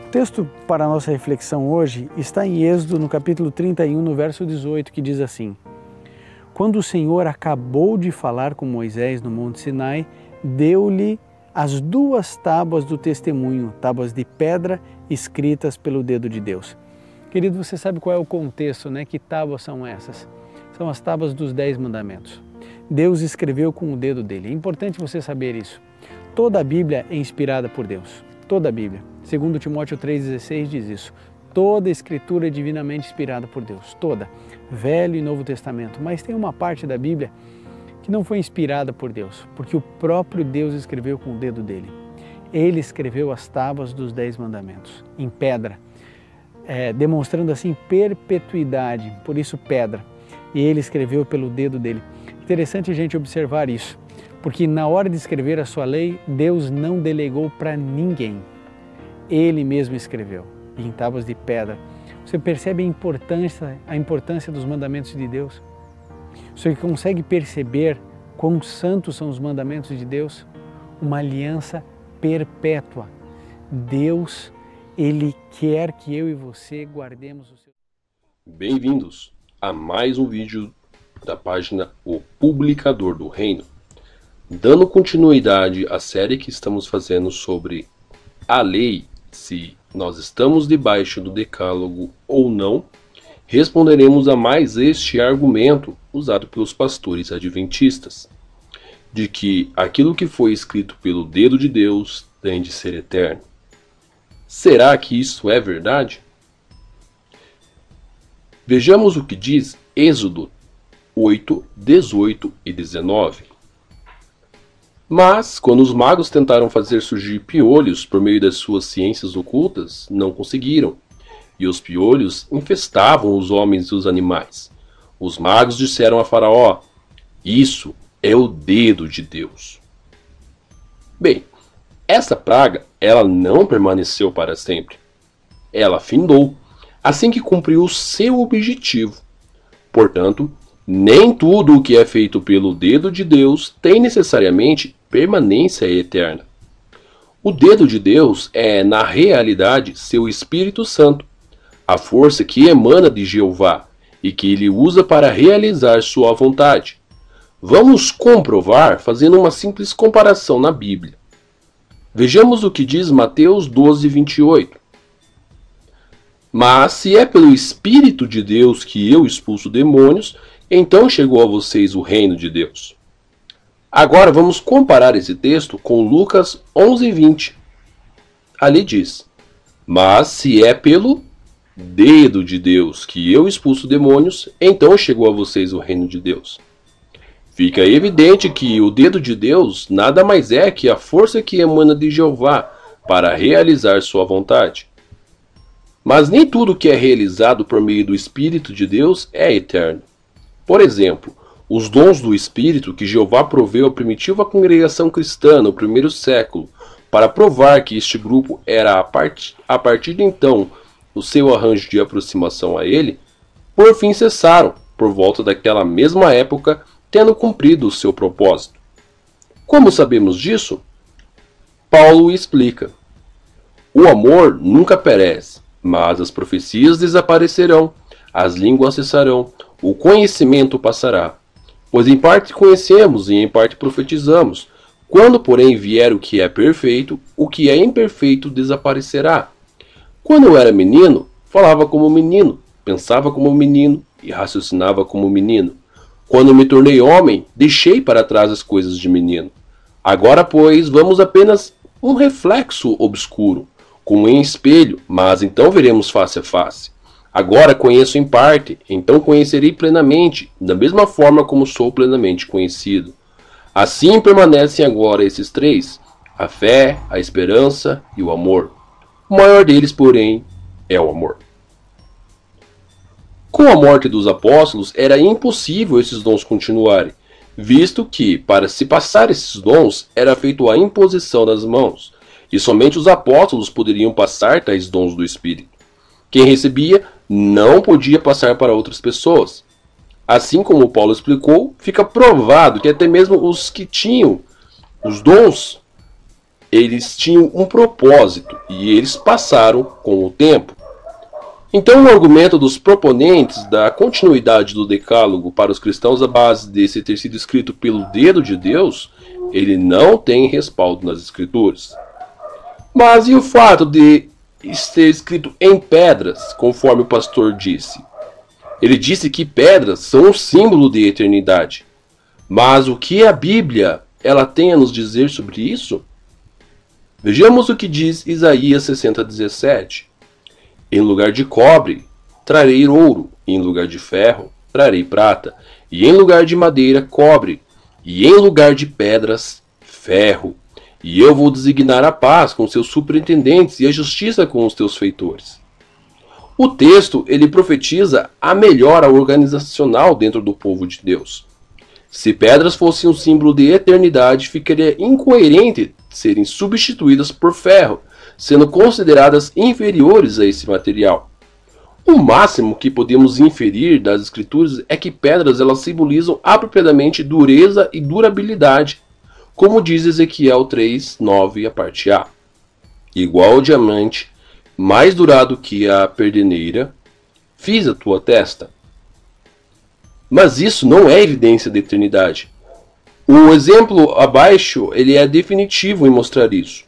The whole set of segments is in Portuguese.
O texto para a nossa reflexão hoje está em Êxodo, no capítulo 31, no verso 18, que diz assim: Quando o Senhor acabou de falar com Moisés no Monte Sinai, deu-lhe as 2 tábuas do testemunho, tábuas de pedra escritas pelo dedo de Deus. Querido, você sabe qual é o contexto, né? Que tábuas são essas? São as tábuas dos 10 mandamentos. Deus escreveu com o dedo dele. É importante você saber isso. Toda a Bíblia é inspirada por Deus. Toda a Bíblia. Segundo Timóteo 3,16 diz isso. Toda a Escritura é divinamente inspirada por Deus. Toda. Velho e Novo Testamento. Mas tem uma parte da Bíblia que não foi inspirada por Deus, porque o próprio Deus escreveu com o dedo dele. Ele escreveu as tábuas dos 10 mandamentos em pedra, demonstrando assim perpetuidade, por isso pedra. E ele escreveu pelo dedo dele. Interessante a gente observar isso, porque na hora de escrever a sua lei, Deus não delegou para ninguém. Ele mesmo escreveu, em tábuas de pedra. Você percebe a importância dos mandamentos de Deus? Você consegue perceber quão santos são os mandamentos de Deus? Uma aliança perpétua. Deus, Ele quer que eu e você guardemos o seu... Bem-vindos a mais um vídeo da página O Publicador do Reino. Dando continuidade à série que estamos fazendo sobre a lei, se nós estamos debaixo do decálogo ou não, responderemos a mais este argumento usado pelos pastores adventistas, de que aquilo que foi escrito pelo dedo de Deus tem de ser eterno. Será que isso é verdade? Vejamos o que diz Êxodo 8, 18 e 19. Mas, quando os magos tentaram fazer surgir piolhos por meio das suas ciências ocultas, não conseguiram. E os piolhos infestavam os homens e os animais. Os magos disseram a Faraó: isso é o dedo de Deus. Bem, essa praga, ela não permaneceu para sempre. Ela findou, assim que cumpriu o seu objetivo. Portanto, nem tudo o que é feito pelo dedo de Deus tem necessariamente permanência eterna. O dedo de Deus é, na realidade, seu Espírito Santo, a força que emana de Jeová e que ele usa para realizar sua vontade. Vamos comprovar fazendo uma simples comparação na Bíblia. Vejamos o que diz Mateus 12, 28. Mas se é pelo Espírito de Deus que eu expulso demônios, então chegou a vocês o reino de Deus. Agora vamos comparar esse texto com Lucas 11, 20. Ali diz: mas se é pelo dedo de Deus que eu expulso demônios, então chegou a vocês o reino de Deus. Fica evidente que o dedo de Deus nada mais é que a força que emana de Jeová para realizar sua vontade. Mas nem tudo que é realizado por meio do Espírito de Deus é eterno. Por exemplo, os dons do Espírito que Jeová proveu à primitiva congregação cristã no primeiro século, para provar que este grupo era a partir de então o seu arranjo de aproximação a ele, por fim cessaram, por volta daquela mesma época, tendo cumprido o seu propósito. Como sabemos disso? Paulo explica: o amor nunca perece, mas as profecias desaparecerão, as línguas cessarão, o conhecimento passará. Pois em parte conhecemos e em parte profetizamos. Quando, porém, vier o que é perfeito, o que é imperfeito desaparecerá. Quando eu era menino, falava como menino, pensava como menino e raciocinava como menino. Quando me tornei homem, deixei para trás as coisas de menino. Agora, pois, vamos apenas um reflexo obscuro, como em espelho, mas então veremos face a face. Agora conheço em parte, então conhecerei plenamente, da mesma forma como sou plenamente conhecido. Assim permanecem agora esses três: a fé, a esperança e o amor. O maior deles, porém, é o amor. Com a morte dos apóstolos, era impossível esses dons continuarem, visto que, para se passar esses dons, era feita a imposição das mãos, e somente os apóstolos poderiam passar tais dons do Espírito. Quem recebia não podia passar para outras pessoas. Assim como Paulo explicou, fica provado que até mesmo os que tinham os dons eles tinham um propósito e eles passaram com o tempo. Então, o argumento dos proponentes da continuidade do Decálogo para os cristãos à base desse ter sido escrito pelo dedo de Deus, ele não tem respaldo nas Escrituras. Mas e o fato de ser escrito em pedras, conforme o pastor disse? Ele disse que pedras são um símbolo de eternidade. Mas o que a Bíblia ela tem a nos dizer sobre isso? Vejamos o que diz Isaías 60:17. Em lugar de cobre, trarei ouro, e em lugar de ferro, trarei prata, e em lugar de madeira, cobre, e em lugar de pedras, ferro. E eu vou designar a paz com seus superintendentes e a justiça com os teus feitores. O texto, ele profetiza a melhora organizacional dentro do povo de Deus. Se pedras fossem um símbolo de eternidade, ficaria incoerente serem substituídas por ferro, sendo consideradas inferiores a esse material. O máximo que podemos inferir das escrituras é que pedras elas simbolizam apropriadamente dureza e durabilidade, como diz Ezequiel 3:9, a parte A. Igual ao diamante, mais durado que a perdeneira, fiz a tua testa. Mas isso não é evidência de eternidade. O exemplo abaixo ele é definitivo em mostrar isso.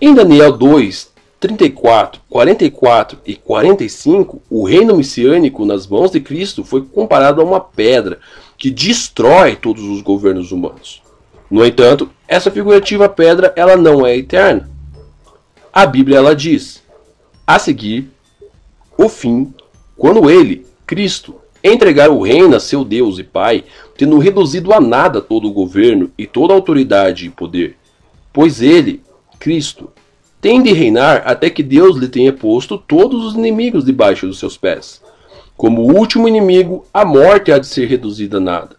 Em Daniel 2, 34, 44 e 45, o reino messiânico nas mãos de Cristo foi comparado a uma pedra que destrói todos os governos humanos. No entanto, essa figurativa pedra ela não é eterna. A Bíblia ela diz: a seguir, o fim, quando ele, Cristo, entregar o reino a seu Deus e Pai, tendo reduzido a nada todo o governo e toda a autoridade e poder, pois ele, Cristo, tem de reinar até que Deus lhe tenha posto todos os inimigos debaixo dos seus pés. Como o último inimigo, a morte há de ser reduzida a nada.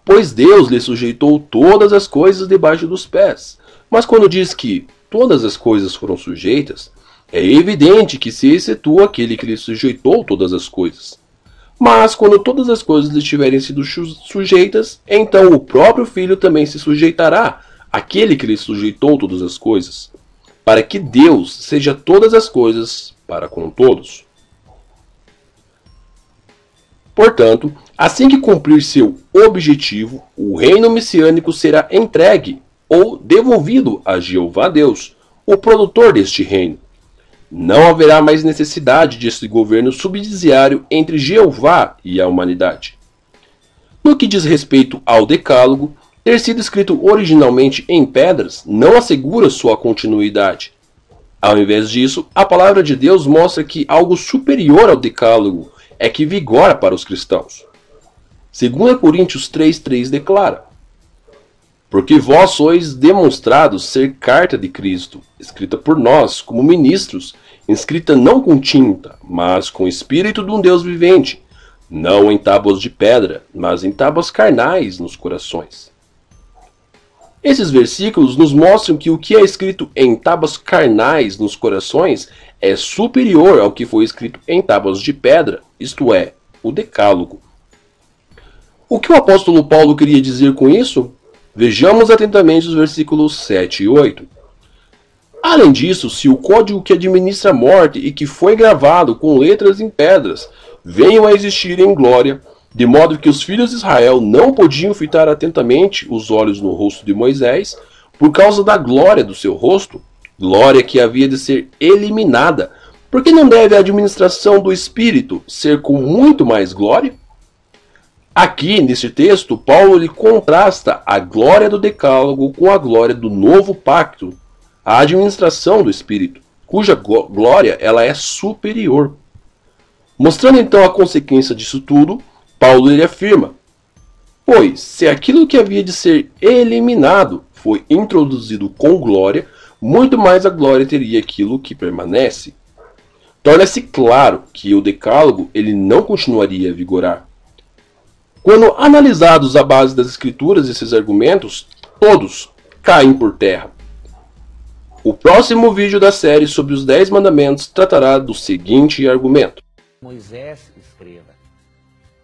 Pois Deus lhe sujeitou todas as coisas debaixo dos pés. Mas quando diz que todas as coisas foram sujeitas, é evidente que se excetua aquele que lhe sujeitou todas as coisas. Mas quando todas as coisas lhe tiverem sido sujeitas, então o próprio Filho também se sujeitará àquele que lhe sujeitou todas as coisas, para que Deus seja todas as coisas para com todos. Portanto, assim que cumprir seu objetivo, o reino messiânico será entregue ou devolvido a Jeová Deus, o produtor deste reino. Não haverá mais necessidade desse governo subsidiário entre Jeová e a humanidade. No que diz respeito ao Decálogo, ter sido escrito originalmente em pedras não assegura sua continuidade. Ao invés disso, a palavra de Deus mostra que algo superior ao Decálogo é que vigora para os cristãos. 2 Coríntios 3:3 declara: porque vós sois demonstrados ser carta de Cristo, escrita por nós como ministros, escrita não com tinta, mas com o Espírito de um Deus vivente, não em tábuas de pedra, mas em tábuas carnais nos corações. Esses versículos nos mostram que o que é escrito em tábuas carnais nos corações é superior ao que foi escrito em tábuas de pedra, isto é, o Decálogo. O que o apóstolo Paulo queria dizer com isso? Vejamos atentamente os versículos 7 e 8. Além disso, se o código que administra a morte e que foi gravado com letras em pedras venham a existir em glória, de modo que os filhos de Israel não podiam fitar atentamente os olhos no rosto de Moisés, por causa da glória do seu rosto, glória que havia de ser eliminada, porque não deve a administração do Espírito ser com muito mais glória? Aqui, nesse texto, Paulo ele contrasta a glória do Decálogo com a glória do novo pacto, a administração do Espírito, cuja glória ela é superior. Mostrando então a consequência disso tudo, Paulo ele afirma: pois, se aquilo que havia de ser eliminado foi introduzido com glória, muito mais a glória teria aquilo que permanece. Torna-se claro que o Decálogo ele não continuaria a vigorar. Quando analisados à base das Escrituras esses argumentos, todos caem por terra. O próximo vídeo da série sobre os 10 mandamentos tratará do seguinte argumento. Moisés escreva.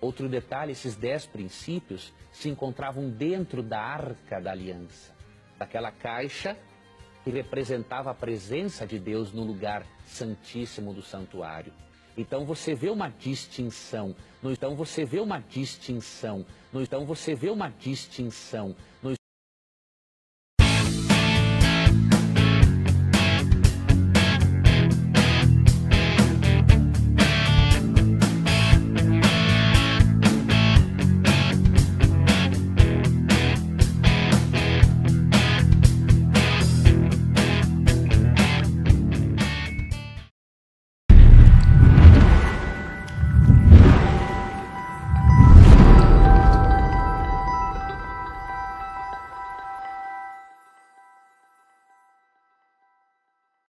Outro detalhe, esses 10 princípios se encontravam dentro da Arca da Aliança. daquela caixa que representava a presença de Deus no lugar santíssimo do santuário. Então você vê uma distinção.